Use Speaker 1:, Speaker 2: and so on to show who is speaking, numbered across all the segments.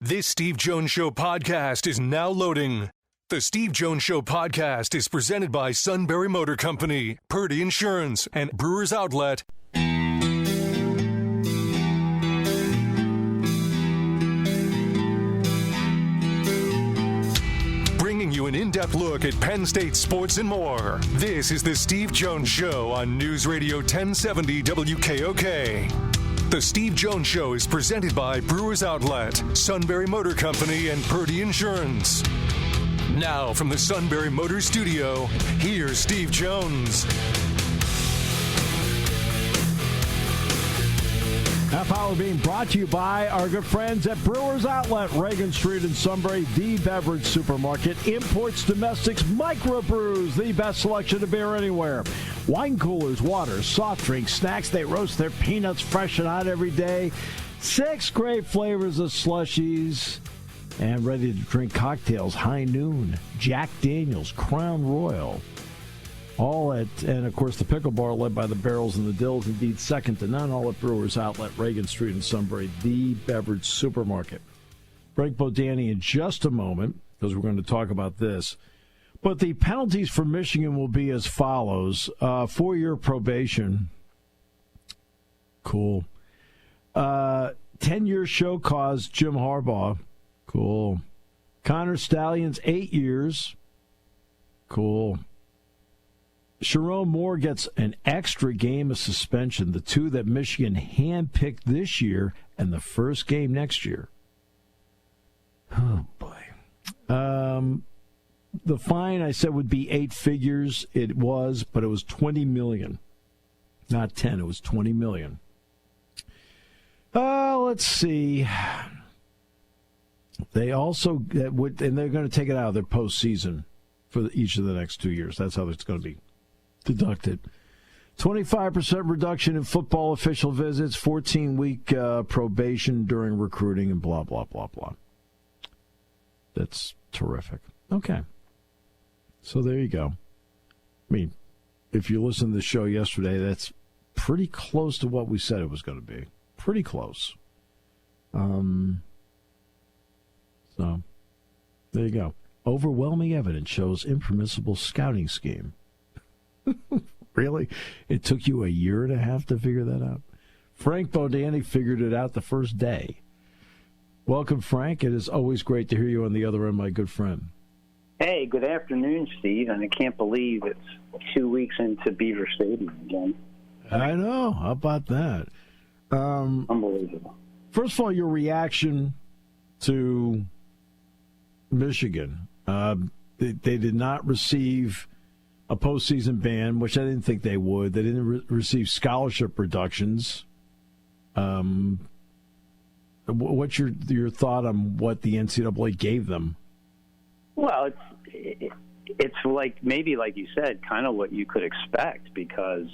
Speaker 1: This Steve Jones Show podcast is now loading. The Steve Jones Show podcast is presented by Sunbury Motor Company, Purdy Insurance, and Brewers Outlet. Bringing you an in-depth look at Penn State sports and more. This is the Steve Jones Show on News Radio 1070 WKOK. The Steve Jones Show is presented by Brewers Outlet, Sunbury Motor Company, and Purdy Insurance. Now, from the Sunbury Motor Studio, here's Steve Jones.
Speaker 2: Half hour being brought to you by our good friends at Brewers Outlet, Reagan Street in Sunbury, the beverage supermarket, imports, domestics, microbrews, the best selection of beer anywhere. Wine coolers, water, soft drinks, snacks. They roast their peanuts fresh and hot every day. 6 great flavors of slushies and ready-to-drink cocktails. High Noon, Jack Daniels, Crown Royal. All at, and of course, the pickle bar led by the Barrels and the Dills, indeed second to none. All at Brewers Outlet, Reagan Street in Sunbury, the beverage supermarket. Frank Bodani in just a moment, because we're going to talk about this. But the penalties for Michigan will be as follows. 4-year probation. Cool. 10-year show cause, Jim Harbaugh. Cool. Connor Stallions, 8 years. Cool. Sharon Moore gets an extra game of suspension, the 2 that Michigan handpicked this year and the first game next year. Oh, boy. The fine, I said, would be 8 figures. It was, but it was $20 million. Not 10, it was $20 million. Let's see. They also, and they're going to take it out of their postseason for each of the next 2 years. That's how it's going to be deducted. 25% reduction in football official visits, 14-week probation during recruiting, and blah, blah, blah, blah. That's terrific. Okay. So there you go. I mean, if you listened to the show yesterday, that's pretty close to what we said it was going to be. Pretty close. So there you go. Overwhelming evidence shows impermissible scouting scheme. Really? It took you a year and a half to figure that out? Frank Bodani figured it out the first day. Welcome, Frank. It is always great to hear you on the other end, my good friend.
Speaker 3: Hey, good afternoon, Steve. And I can't believe it's 2 weeks into Beaver Stadium again.
Speaker 2: I know. How about that?
Speaker 3: Unbelievable.
Speaker 2: First of all, your reaction to Michigan. They did not receive a postseason ban, which I didn't think they would. They didn't receive scholarship reductions. What's your thought on what the NCAA gave them?
Speaker 3: Well, it's like, maybe like you said, kind of what you could expect, because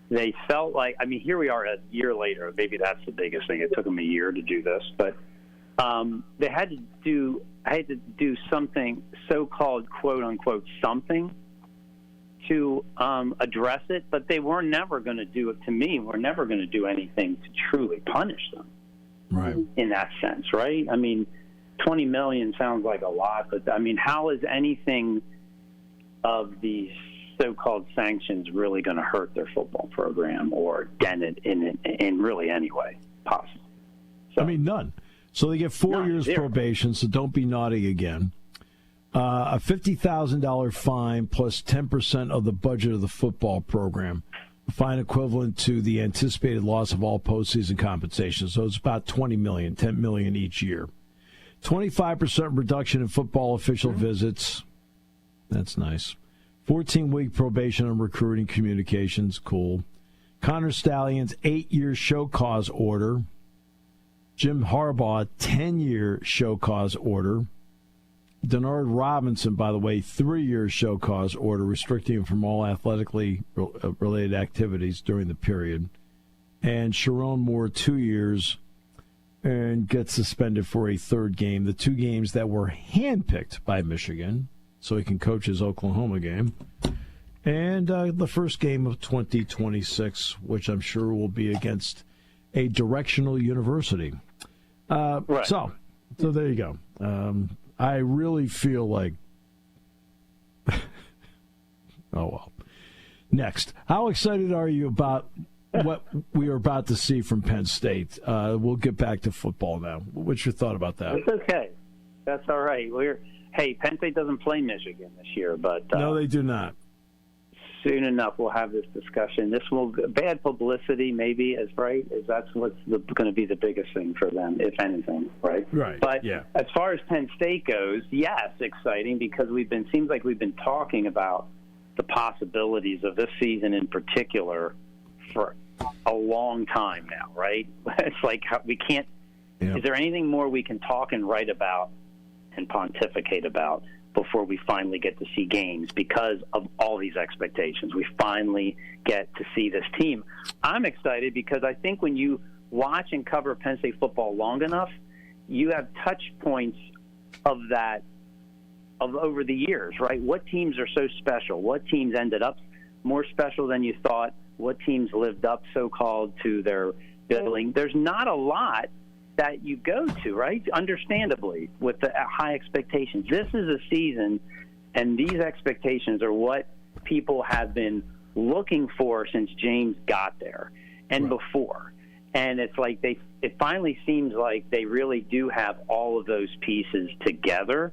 Speaker 3: they felt like, I mean, here we are a year later. Maybe that's the biggest thing. It took them a year to do this, but they had to do something, so-called quote unquote something, to address it, but they were never going to do it. To me, we're never going to do anything to truly punish them,
Speaker 2: right? In
Speaker 3: that sense, right? I mean, $20 million sounds like a lot, but I mean, how is anything of these so-called sanctions really going to hurt their football program or dent it in really any way possible? So,
Speaker 2: I mean, none. So they get 4 years probation, so don't be naughty again. A $50,000 fine plus 10% of the budget of the football program. A fine equivalent to the anticipated loss of all postseason compensation. So it's about $20 million, $10 million each year. 25% reduction in football official visits. That's nice. 14-week probation on recruiting communications. Cool. Connor Stallions, 8-year show cause order. Jim Harbaugh, 10-year show cause order. Denard Robinson, by the way, 3-year show cause order restricting him from all athletically related activities during the period. And Sharon Moore, 2 years, and gets suspended for a third game. The 2 games that were handpicked by Michigan, so he can coach his Oklahoma game. And the first game of 2026, which I'm sure will be against a directional university.
Speaker 3: Right.
Speaker 2: So So there you go. I really feel like, oh well. Next, how excited are you about what we are about to see from Penn State? We'll get back to football now. What's your thought about that?
Speaker 3: It's okay. That's all right. Penn State doesn't play Michigan this year, but
Speaker 2: no, they do not.
Speaker 3: Soon enough, we'll have this discussion. This will bad publicity, maybe, is right. That's what's going to be the biggest thing for them, if anything, right?
Speaker 2: Right.
Speaker 3: But
Speaker 2: yeah.
Speaker 3: As far as Penn State goes, yes, exciting because seems like we've been talking about the possibilities of this season in particular for a long time now, right? It's like we can't. Yeah. Is there anything more we can talk and write about and pontificate about before we finally get to see games because of all these expectations? We finally get to see this team. I'm excited because I think when you watch and cover Penn State football long enough, you have touch points of that of over the years, right? What teams are so special? What teams ended up more special than you thought? What teams lived up, so-called, to their billing? There's not a lot that you go to, right? Understandably, with the high expectations. This is a season, and these expectations are what people have been looking for since James got there and before. And it's like it finally seems like they really do have all of those pieces together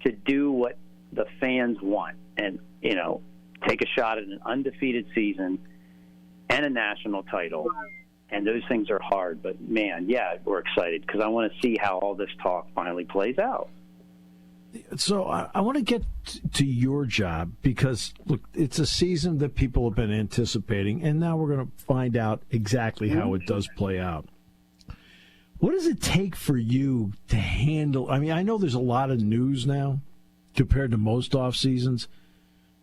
Speaker 3: to do what the fans want and, take a shot at an undefeated season and a national title. And those things are hard, but man, yeah, we're excited because I want to see how all this talk finally plays out.
Speaker 2: So I want to get to your job because, look, it's a season that people have been anticipating, and now we're going to find out exactly how it does play out. What does it take for you to handle? I mean, I know there's a lot of news now compared to most off seasons,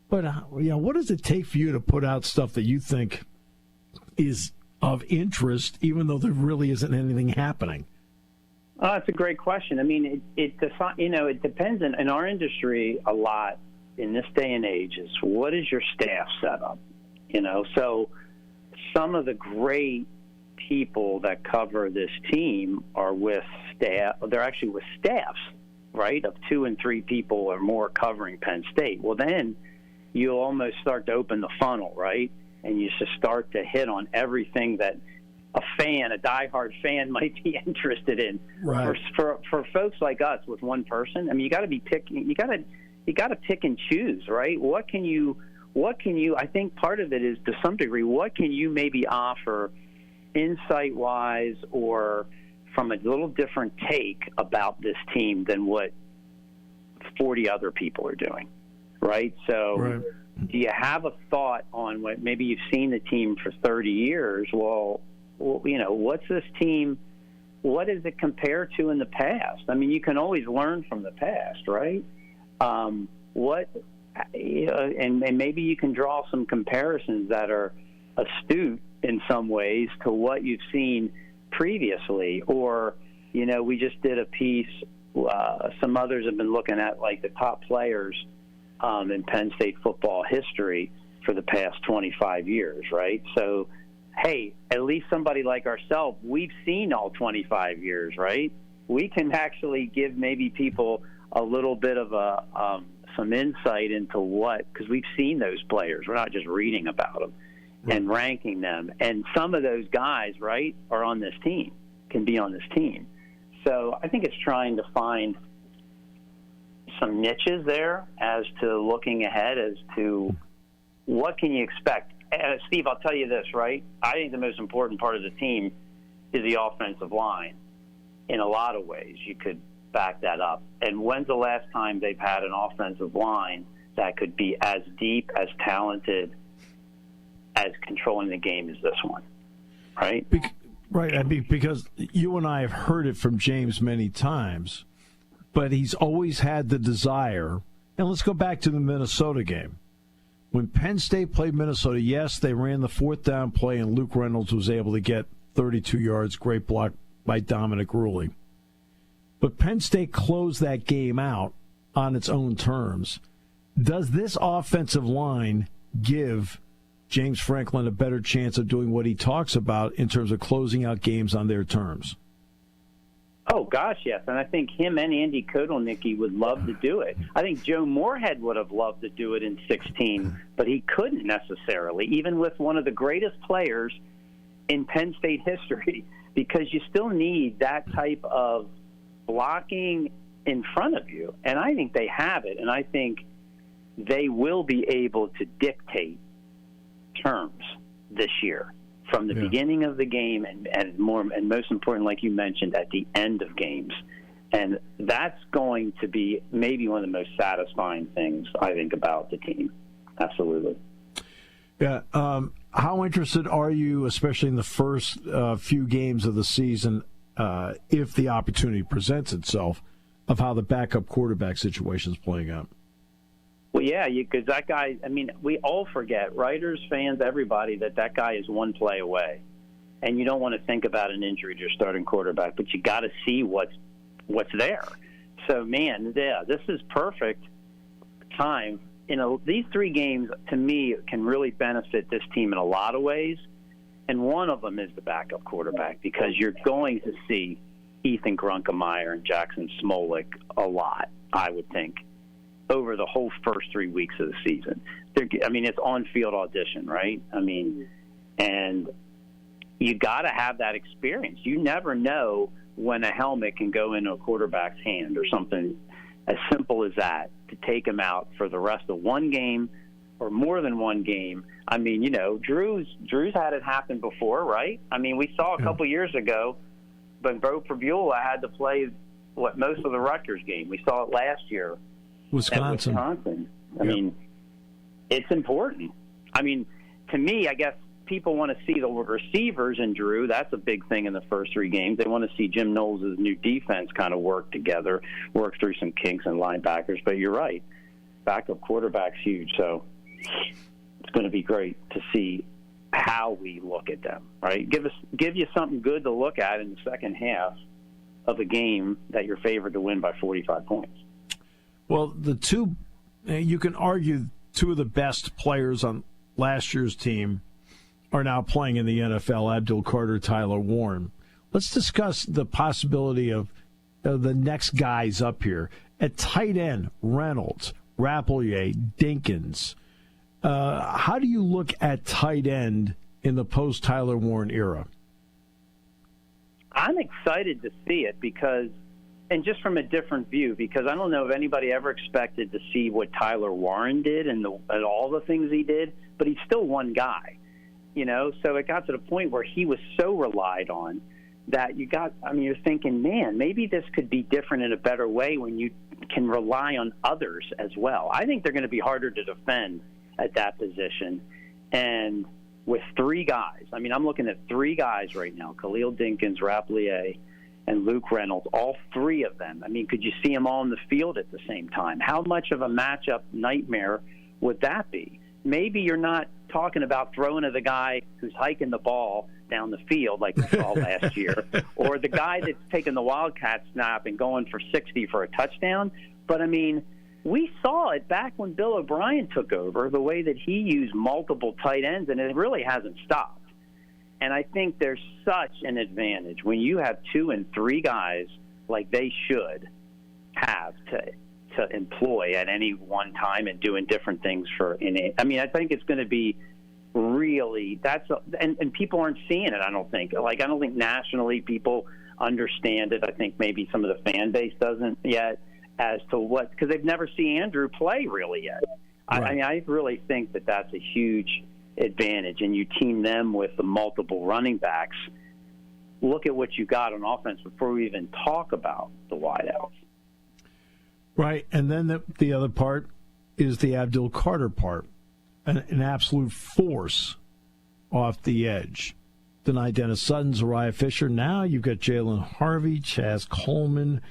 Speaker 2: but what does it take for you to put out stuff that you think is of interest, even though there really isn't anything happening?
Speaker 3: That's a great question. I mean, it depends in our industry a lot in this day and age is what is your staff setup? So some of the great people that cover this team are with staff. They're actually with staffs, right, of 2 and 3 people or more covering Penn State. Well, then you'll almost start to open the funnel, right? And you just start to hit on everything that a diehard fan might be interested in.
Speaker 2: Right.
Speaker 3: For folks like us with one person, I mean, you got to be picking. You got to pick and choose, right? What can you? I think part of it is to some degree, what can you maybe offer, insight-wise, or from a little different take about this team than what 40 other people are doing, right? So. Right. Do you have a thought on what maybe you've seen the team for 30 years? Well, what's this team? What does it compare to in the past? I mean, you can always learn from the past, right? And maybe you can draw some comparisons that are astute in some ways to what you've seen previously. Or, we just did a piece. Some others have been looking at like the top players in Penn State football history for the past 25 years, right? So, hey, at least somebody like ourselves, we've seen all 25 years, right? We can actually give maybe people a little bit of some insight into because we've seen those players. We're not just reading about them and ranking them. And some of those guys, right, are on this team, can be on this team. So I think it's trying to find some niches there as to looking ahead as to what can you expect. Steve, I'll tell you this, right? I think the most important part of the team is the offensive line. In a lot of ways, you could back that up. And when's the last time they've had an offensive line that could be as deep, as talented, as controlling the game as this one, right?
Speaker 2: Right. I mean, because you and I have heard it from James many times, but he's always had the desire. And let's go back to the Minnesota game. When Penn State played Minnesota, yes, they ran the 4th down play, and Luke Reynolds was able to get 32 yards, great block by Dominic Ruley. But Penn State closed that game out on its own terms. Does this offensive line give James Franklin a better chance of doing what he talks about in terms of closing out games on their terms?
Speaker 3: Oh, gosh, yes. And I think him and Andy Kotelnicki would love to do it. I think Joe Moorhead would have loved to do it in 16, but he couldn't necessarily, even with one of the greatest players in Penn State history, because you still need that type of blocking in front of you. And I think they have it, and I think they will be able to dictate terms this year from the beginning of the game and most important, like you mentioned, at the end of games. And that's going to be maybe one of the most satisfying things, I think, about the team. Absolutely.
Speaker 2: Yeah. How interested are you, especially in the first few games of the season, if the opportunity presents itself, of how the backup quarterback situation is playing out?
Speaker 3: Well, yeah, because that guy, I mean, we all forget, writers, fans, everybody, that guy is one play away. And you don't want to think about an injury to your starting quarterback, but you got to see what's there. So, man, yeah, this is perfect time. These 3 games, to me, can really benefit this team in a lot of ways. And one of them is the backup quarterback, because you're going to see Ethan Grunkemeyer and Jackson Smolik a lot, I would think, over the whole first 3 weeks of the season. It's on-field audition, right? And you got to have that experience. You never know when a helmet can go into a quarterback's hand or something as simple as that, to take him out for the rest of one game or more than one game. Drew's had it happen before, right? We saw a couple years ago when Bo Prabula had to play most of the Rutgers game. We saw it last year.
Speaker 2: Wisconsin.
Speaker 3: It's important. To me, I guess people want to see the receivers in Drew. That's a big thing in the first 3 games. They want to see Jim Knowles' new defense kind of work together, work through some kinks and linebackers. But you're right. Backup quarterback's huge. So it's going to be great to see how we look at them, right? Give you something good to look at in the second half of a game that you're favored to win by 45 points.
Speaker 2: Well, you can argue 2 of the best players on last year's team are now playing in the NFL, Abdul Carter, Tyler Warren. Let's discuss the possibility of the next guys up here. At tight end, Reynolds, Rapplier, Dinkins. How do you look at tight end in the post-Tyler Warren era?
Speaker 3: I'm excited to see it and just from a different view, because I don't know if anybody ever expected to see what Tyler Warren did and all the things he did, but he's still one guy, So it got to the point where he was so relied on that you're thinking, man, maybe this could be different in a better way when you can rely on others as well. I think they're going to be harder to defend at that position. And with 3 guys, I'm looking at 3 guys right now, Khalil Dinkins, Rapplier, and Luke Reynolds, all 3 of them. Could you see them all in the field at the same time? How much of a matchup nightmare would that be? Maybe you're not talking about throwing to the guy who's hiking the ball down the field like we saw last year, or the guy that's taking the Wildcat snap and going for 60 for a touchdown. But, we saw it back when Bill O'Brien took over, the way that he used multiple tight ends, and it really hasn't stopped. And I think there's such an advantage when you have 2 and 3 guys like they should have to employ at any one time and doing different things I think it's going to be really and people aren't seeing it. I don't think nationally people understand it. I think maybe some of the fan base doesn't yet as to because they've never seen Andrew play really yet. Right. I really think that's a huge advantage, and you team them with the multiple running backs. Look at what you got on offense before we even talk about the wideouts.
Speaker 2: Right, and then the other part is the Abdul Carter part, an absolute force off the edge. Denied Dennis Sutton, Zariah Fisher. Now you've got Jalen Harvey, Chaz Coleman,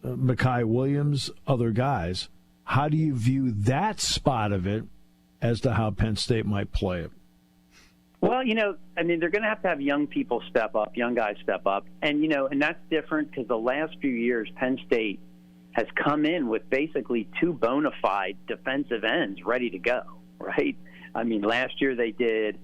Speaker 2: Mekhi Williams, other guys. How do you view that spot of it as to how Penn State might play it?
Speaker 3: Well, they're going to have young people step up, young guys step up. And, and that's different because the last few years, Penn State has come in with basically 2 bona fide defensive ends ready to go, right? Last year they did,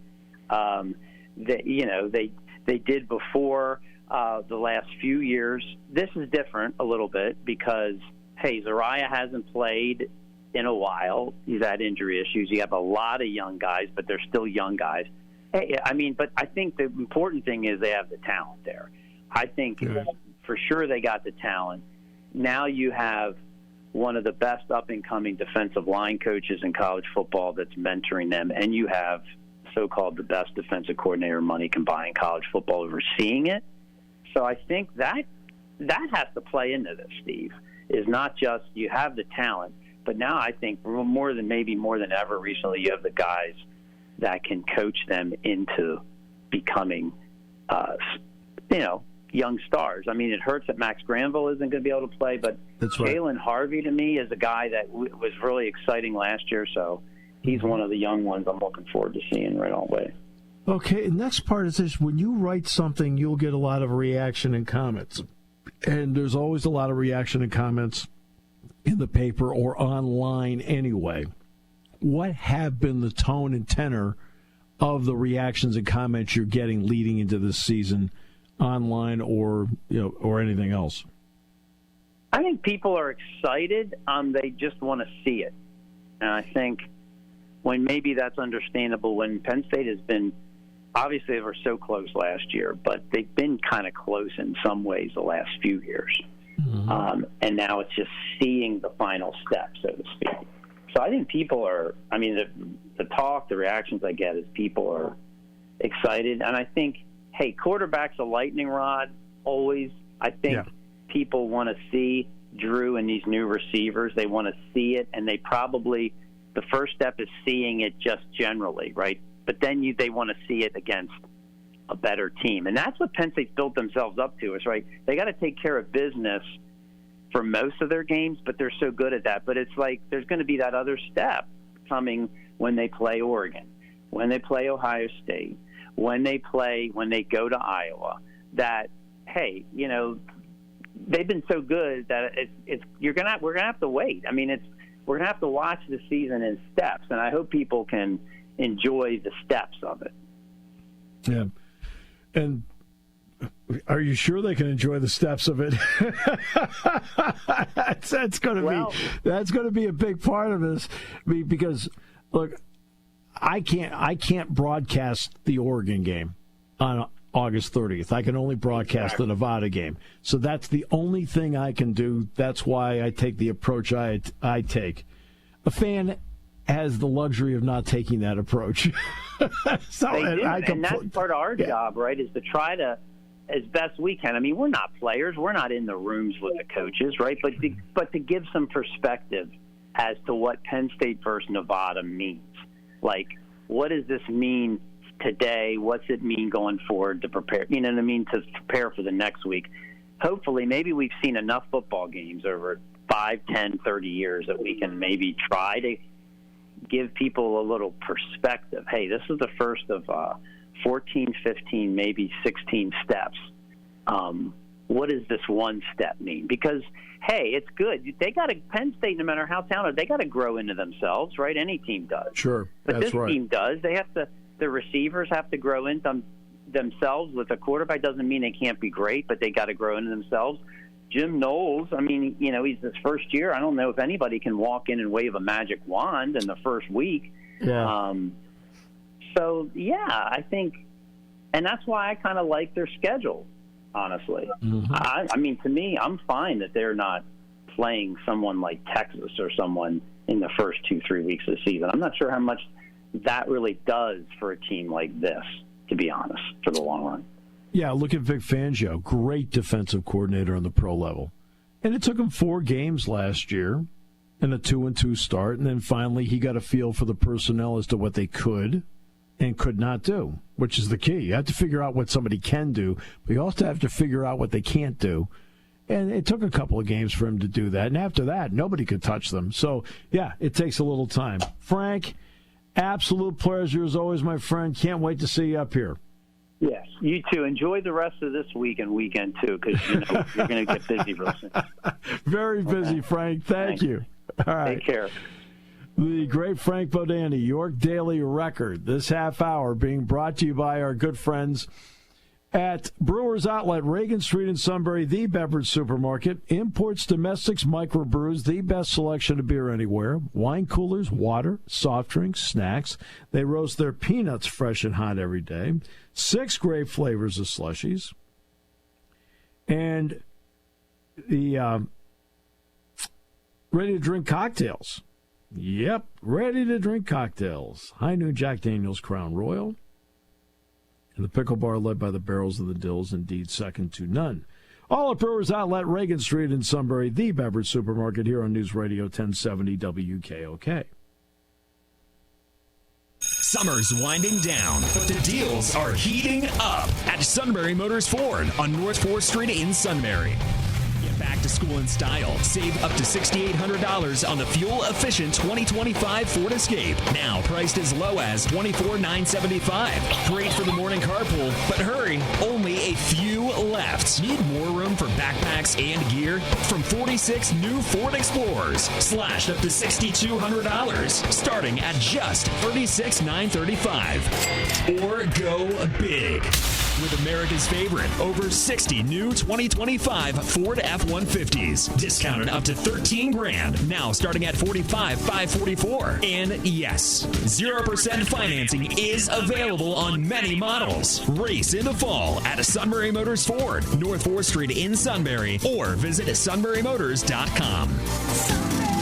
Speaker 3: they did before the last few years. This is different a little bit because, hey, Zariah hasn't played in a while. He's had injury issues. You have a lot of young guys, but they're still young guys. Hey, but I think the important thing is they have the talent there. I think for sure they got the talent. Now you have one of the best up-and-coming defensive line coaches in college football that's mentoring them, and you have so-called the best defensive coordinator money can buy in college football overseeing it. So I think that has to play into this, Steve, is not just you have the talent, but now I think more than ever recently you have the guys that can coach them into becoming, young stars. I mean, it hurts that Max Granville isn't going to be able to play, but Jalen Harvey to me is a guy that was really exciting last year, so he's one of the young ones I'm looking forward to seeing right away.
Speaker 2: Okay, and next part is this. When you write something, you'll get a lot of reaction and comments. And there's always a lot of reaction and comments in the paper or online anyway. What have been the tone and tenor of the reactions and comments you're getting leading into this season, online or anything else?
Speaker 3: I think people are excited. They just want to see it. And I think when maybe that's understandable, when Penn State has been, obviously they were so close last year, but they've been kind of close in some ways the last few years. Mm-hmm. And now it's just seeing the final step, so to speak. So I think people are, the talk, the reactions I get is people are excited. And I think, hey, quarterback's a lightning rod always. I think people want to see Drew and these new receivers. They want to see it, and they probably, the first step is seeing it just generally, right? But then they want to see it against a better team. And that's what Penn State's built themselves up to, is right. They got to take care of business for most of their games, but they're so good at that. But it's like there's going to be that other step coming when they play Oregon, when they play Ohio State, when they go to Iowa, that, hey, they've been so good that we're gonna have to wait. We're gonna have to watch the season in steps, and I hope people can enjoy the steps of it.
Speaker 2: Yeah, and are you sure they can enjoy the steps of it? that's going to be a big part of this, because look, I can't broadcast the Oregon game on August 30th. I can only broadcast the Nevada game. So that's the only thing I can do. That's why I take the approach I take. A fan has the luxury of not taking that approach. So
Speaker 3: and that's part of our job, right, is to try to, as best we can. We're not players. We're not in the rooms with the coaches, right? But to give some perspective as to what Penn State versus Nevada means. Like, what does this mean today? What's it mean going forward to prepare? You know what I mean? To prepare for the next week. Hopefully, maybe we've seen enough football games over 5, 10, 30 years that we can maybe try to give people a little perspective. Hey, this is the first of 14, 15, maybe 16 steps. What does this one step mean? Because, hey, it's good. They got to, Penn State, no matter how talented, they got to grow into themselves, right? Any team does.
Speaker 2: Sure,
Speaker 3: but
Speaker 2: that's right.
Speaker 3: This team does. They have to. The receivers have to grow into themselves. With a quarterback, doesn't mean they can't be great, but they got to grow into themselves. Jim Knowles, he's his first year. I don't know if anybody can walk in and wave a magic wand in the first week.
Speaker 2: Yeah.
Speaker 3: I think, and that's why I kind of like their schedule, honestly. Mm-hmm. To me, I'm fine that they're not playing someone like Texas or someone in the first 2-3 weeks of the season. I'm not sure how much that really does for a team like this, to be honest, for the long run.
Speaker 2: Yeah, look at Vic Fangio, great defensive coordinator on the pro level. And it took him 4 games last year and a 2-2 start, and then finally he got a feel for the personnel as to what they could and could not do, which is the key. You have to figure out what somebody can do, but you also have to figure out what they can't do. And it took a couple of games for him to do that. And after that, nobody could touch them. So, yeah, it takes a little time. Frank, absolute pleasure as always, my friend. Can't wait to see you up here.
Speaker 3: Yes, you too. Enjoy the rest of this week and weekend, too, because you're going to get busy real soon.
Speaker 2: Very busy, Frank. Thank you. All right.
Speaker 3: Take care.
Speaker 2: The great Frank Bodani, York Daily Record. This half hour being brought to you by our good friends At Brewers Outlet, Reagan Street in Sunbury, the beverage supermarket. Imports, domestics, microbrews, the best selection of beer anywhere. Wine coolers, water, soft drinks, snacks. They roast their peanuts fresh and hot every day. 6 great flavors of slushies. And the ready-to-drink cocktails. Yep, ready-to-drink cocktails. High Noon Jack Daniel's Crown Royal. And the pickle bar led by the Barrels of the Dills, indeed second to none. All at Brewers Outlet, Reagan Street in Sunbury, the beverage supermarket here on News Radio 1070 WKOK.
Speaker 4: Summer's winding down, but the deals are heating up at Sunbury Motors Ford on North 4th Street in Sunbury. Get back to school in style. Save up to $6,800 on the fuel-efficient 2025 Ford Escape. Now priced as low as $24,975. Great for the morning carpool, but hurry, only a few left. Need more room for backpacks and gear? From 46 new Ford Explorers, slashed up to $6,200, starting at just $36,935. Or go big with America's favorite, over 60 new 2025 Ford F-150s, discounted up to $13,000, now starting at $45,544. And yes, 0% financing is available on many models. Race in the fall at Sunbury Motors Ford, North 4th Street in Sunbury, or visit sunburymotors.com.